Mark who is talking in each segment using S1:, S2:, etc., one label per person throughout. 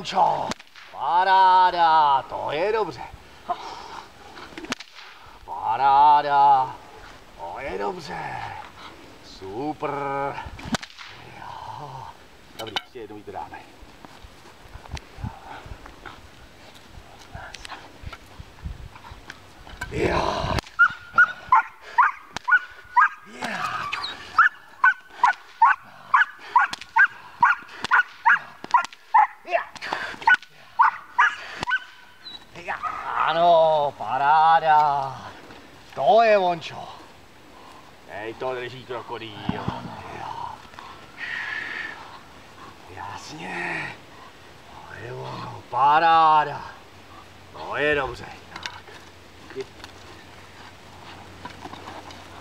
S1: Vončo. Paráda, to je dobře. Paráda, to je dobře. Super. Jo. Dobrý, ještě jednou jí to dáme. Jo. Ano, paráda. To je Vončo. Hej, to drží krokodýl. Jasně. To je ono, paráda. To je dobře. Tak.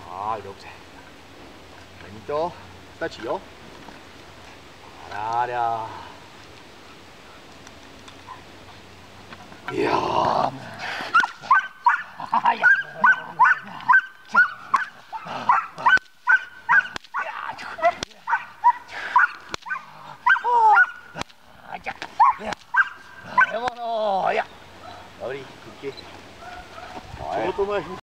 S1: Tak, dobře. Není to? Stačí, jo? Paráda. Jo. Dobrý, díky. Co to máš?